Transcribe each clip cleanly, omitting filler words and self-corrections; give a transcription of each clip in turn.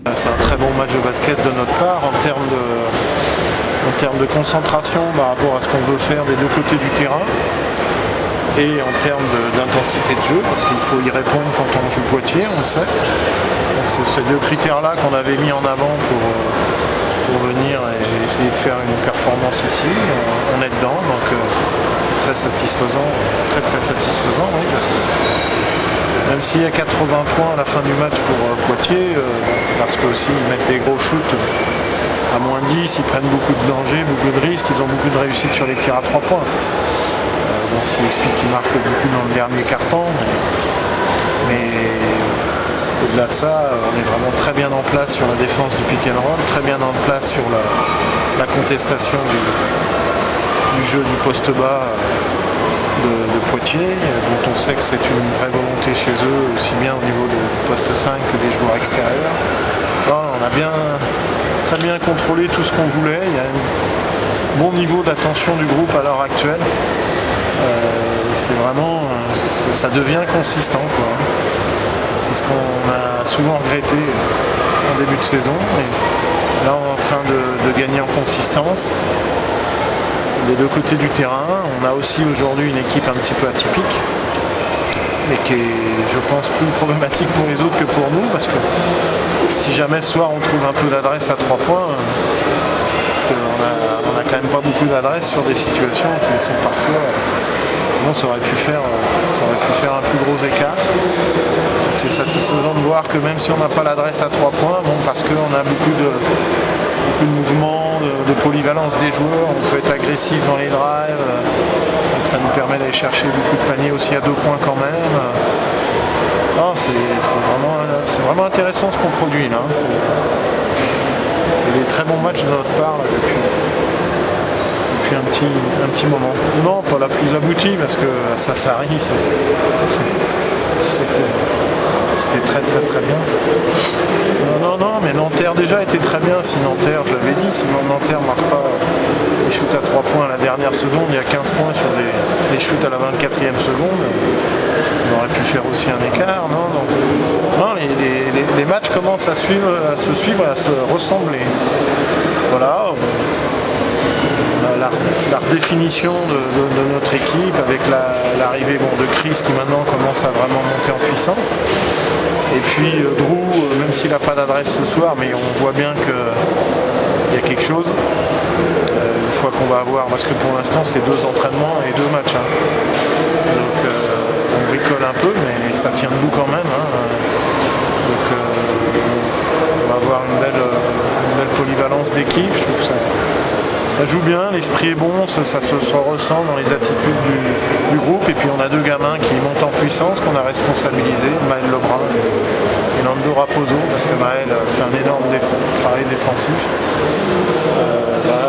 C'est un très bon match de basket de notre part en termes de concentration par rapport à ce qu'on veut faire des deux côtés du terrain et en termes d'intensité de jeu, parce qu'il faut y répondre quand on joue Poitiers, on le sait. C'est ces deux critères-là qu'on avait mis en avant pour venir et essayer de faire une performance ici. On est dedans, donc très satisfaisant, très satisfaisant, oui, parce que même s'il y a 80 points à la fin du match pour Poitiers, c'est parce qu'aussi ils mettent des gros shoots à moins 10, ils prennent beaucoup de dangers, beaucoup de risques, ils ont beaucoup de réussite sur les tirs à 3 points. Donc il explique qu'ils marquent beaucoup dans le dernier quart-temps. Mais au-delà de ça, on est vraiment très bien en place sur la défense du pick and roll, très bien en place sur la contestation du jeu du poste bas de Poitiers, dont on sait que c'est une vraie volonté chez eux, aussi bien au niveau du poste 5 que des joueurs extérieurs. On a très bien contrôlé tout ce qu'on voulait, il y a un bon niveau d'attention du groupe à l'heure actuelle. C'est vraiment, ça devient consistant, quoi. C'est ce qu'on a souvent regretté en début de saison, et là on est en train de gagner en consistance. Des deux côtés du terrain, on a aussi aujourd'hui une équipe un petit peu atypique, mais qui est, je pense, plus problématique pour les autres que pour nous, parce que si jamais ce soir on trouve un peu d'adresse à 3 points, parce qu'on a quand même pas beaucoup d'adresse sur des situations qui sont parfois, sinon ça aurait pu faire un plus gros écart. C'est satisfaisant de voir que même si on n'a pas l'adresse à 3 points, bon, parce qu'on a beaucoup de mouvements, de polyvalence des joueurs, on peut être agressif dans les drives, donc ça nous permet d'aller chercher beaucoup de paniers aussi à 2 points quand même. C'est vraiment intéressant ce qu'on produit là. C'est des très bons matchs de notre part là, depuis un petit moment. Non, pas la plus aboutie, parce que à Sassari, c'était très bien. Non, mais Nanterre déjà était très bien. Si Nanterre, je l'avais dit, si Nanterre ne marque pas les shoots à 3 points à la dernière seconde, il y a 15 points sur les shoots à la 24e seconde, on aurait pu faire aussi un écart. Non, les matchs commencent à se suivre, à se ressembler. Voilà. La redéfinition de notre équipe avec l'arrivée de Chris qui maintenant commence à vraiment monter en puissance. Et puis Drew, même s'il n'a pas d'adresse ce soir, mais on voit bien qu'il y a quelque chose. Une fois qu'on va avoir, parce que pour l'instant c'est 2 entraînements et 2 matchs. Donc on bricole un peu, mais ça tient debout quand même. Donc on va avoir une belle polyvalence d'équipe. Je trouve que ça joue bien, l'esprit est bon, ça se ressent dans les attitudes du groupe. Et puis on a 2 gamins qui montent en puissance, qu'on a responsabilisés, Maël Lebrun et Nando Raposo, parce que Maël fait un énorme travail défensif. Voilà,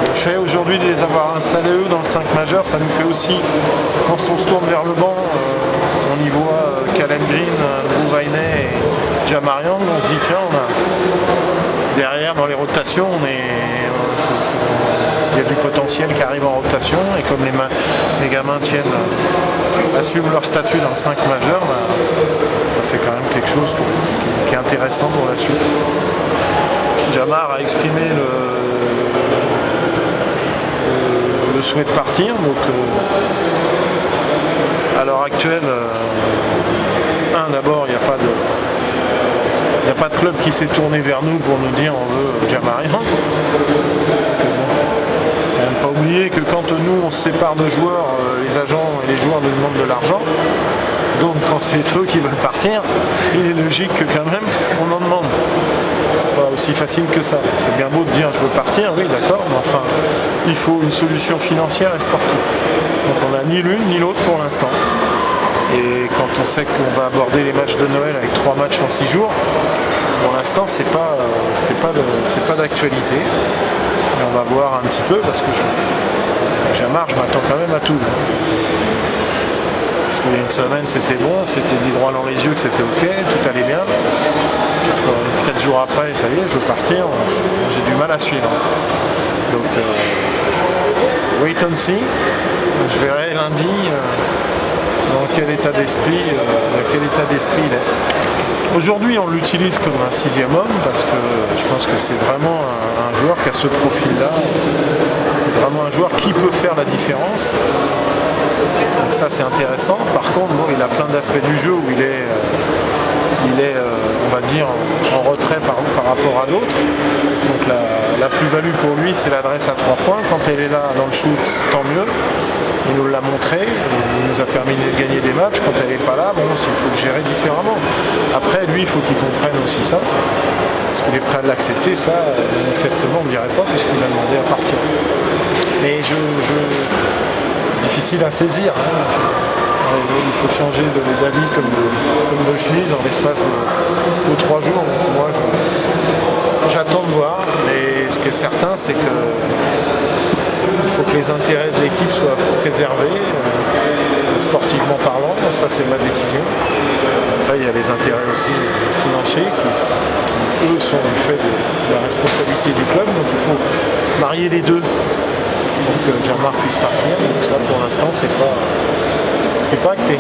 le fait aujourd'hui de les avoir installés eux dans le 5 majeur, ça nous fait aussi, quand on se tourne vers le banc, on y voit Caleb Green, Drew Vainey et Jamarian, on se dit tiens, derrière dans les rotations, il y a du potentiel qui arrive en rotation, et comme les gamins assument leur statut dans le 5 majeur, ça fait quand même quelque chose qui est intéressant pour la suite. Jamar a exprimé le souhait de partir, donc à l'heure actuelle, d'abord il n'y a pas de club qui s'est tourné vers nous pour nous dire on veut Jamarian. Parce que bon, faut quand même pas oublier que quand nous on se sépare de joueurs, les agents et les joueurs nous demandent de l'argent. Donc quand c'est eux qui veulent partir, il est logique que quand même on en demande. C'est pas aussi facile que ça. C'est bien beau de dire je veux partir, oui d'accord, mais enfin il faut une solution financière et sportive. Donc on n'a ni l'une ni l'autre pour l'instant. Et quand on sait qu'on va aborder les matchs de Noël avec 3 matchs en 6 jours, pour l'instant c'est pas d'actualité. Mais on va voir un petit peu, parce que Jamar, je m'attends quand même à tout. Parce qu'il y a une semaine c'était bon, c'était dit droit dans les yeux que c'était ok, tout allait bien. 4 jours après, ça y est, je veux partir, j'ai du mal à suivre. Donc wait and see, je verrai lundi dans quel état d'esprit il est. Aujourd'hui, on l'utilise comme un 6e homme parce que je pense que c'est vraiment un joueur qui a ce profil-là. C'est vraiment un joueur qui peut faire la différence. Donc ça, c'est intéressant. Par contre, bon, il a plein d'aspects du jeu où il est on va dire, en retrait par rapport à d'autres. Donc la plus-value pour lui, c'est l'adresse à 3 points. Quand elle est là dans le shoot, tant mieux. Il nous l'a montré, il nous a permis de gagner des matchs. Quand elle n'est pas là, bon, il faut le gérer différemment. Après, lui, il faut qu'il comprenne aussi ça. Parce qu'il est prêt à l'accepter, ça, manifestement, on ne dirait pas, puisqu'il a demandé à partir. Mais c'est difficile à saisir. Il peut changer d'avis comme de chemise en l'espace de 3 jours. Moi, j'attends de voir. Mais ce qui est certain, c'est que il faut que les intérêts de l'équipe soient préservés, sportivement parlant. Ça, c'est ma décision. Après, il y a les intérêts aussi financiers qui eux, sont du fait de la responsabilité du club. Donc, il faut marier les deux pour que Jean-Marc puisse partir. Donc ça, pour l'instant, c'est pas acté.